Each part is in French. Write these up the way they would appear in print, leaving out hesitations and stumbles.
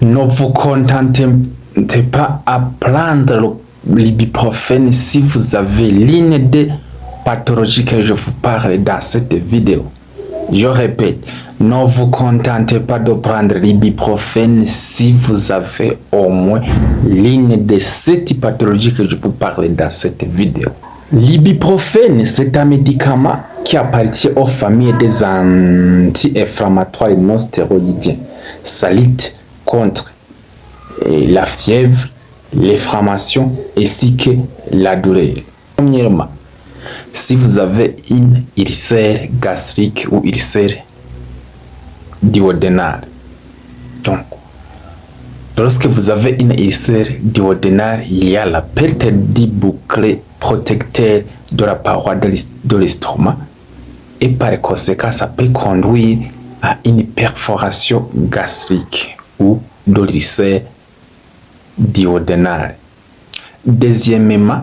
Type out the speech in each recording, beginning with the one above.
Ne vous contentez pas à prendre l'ibuprofène si vous avez l'une des pathologies que je vous parle dans cette vidéo. Je répète, ne vous contentez pas de prendre l'ibuprofène si vous avez au moins l'une de ces pathologies que je vous parle dans cette vidéo. L'ibuprofène, c'est un médicament qui appartient aux familles des anti-inflammatoires non stéroïdiens. Ça lutte contre la fièvre, l'inflammation ainsi que la douleur. Premièrement, si vous avez une ulcère gastrique ou ulcère duodénale, donc lorsque vous avez une ulcère duodénale, il y a la perte du bouclier protecteur de la paroi de l'estomac et par conséquent, ça peut conduire à une perforation gastrique ou de l'ulcère duodénale. Deuxièmement,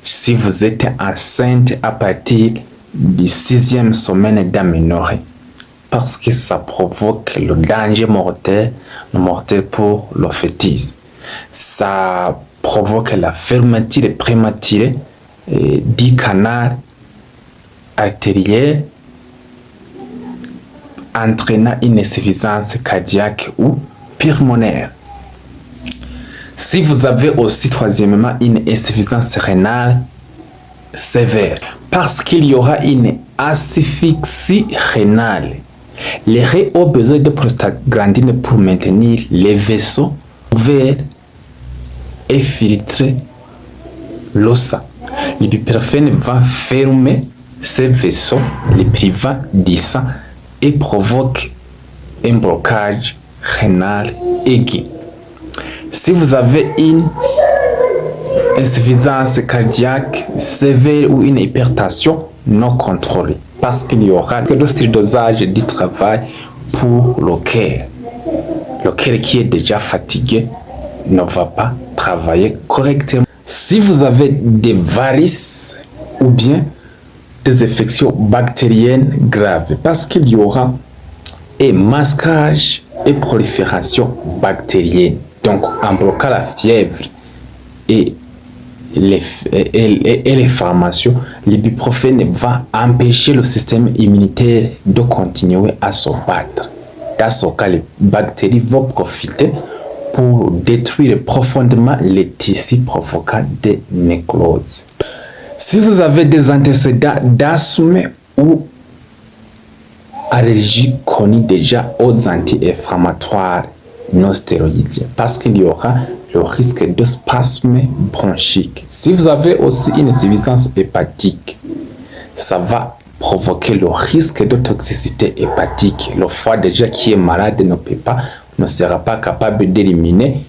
si vous êtes enceinte à partir du 6e semaine d'aménorrhée, parce que ça provoque le danger mortel pour le fœtus. Ça provoque la fermeture prématurée du canal artériel, entraînant une insuffisance cardiaque ou pulmonaire. Si vous avez aussi troisièmement une insuffisance rénale sévère, parce qu'il y aura une asphyxie rénale, les reins ont besoin de prostaglandine pour maintenir les vaisseaux ouverts et filtrer le sang. L'ibuprofène va fermer ces vaisseaux, les privant du sang et provoque un blocage rénal aigu. Si vous avez une insuffisance cardiaque sévère ou une hypertension non contrôlée, parce qu'il y aura le surdosage du travail pour le cœur. Le cœur qui est déjà fatigué ne va pas travailler correctement. Si vous avez des varices ou bien des infections bactériennes graves, parce qu'il y aura un masquage et prolifération bactérienne. Donc, en bloquant la fièvre et l'inflammation, l'ibuprofène va empêcher le système immunitaire de continuer à se battre. Dans ce cas, les bactéries vont profiter pour détruire profondément les tissus provoquant des nécroses. Si vous avez des antécédents d'asthme ou allergie connue déjà aux anti-inflammatoires non stéroïdiens, parce qu'il y aura le risque de spasme bronchique. Si vous avez aussi une insuffisance hépatique, ça va provoquer le risque de toxicité hépatique. Le foie déjà qui est malade ne sera pas capable d'éliminer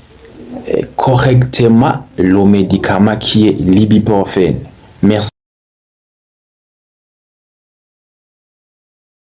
correctement le médicament qui est l'ibuprofène. Merci.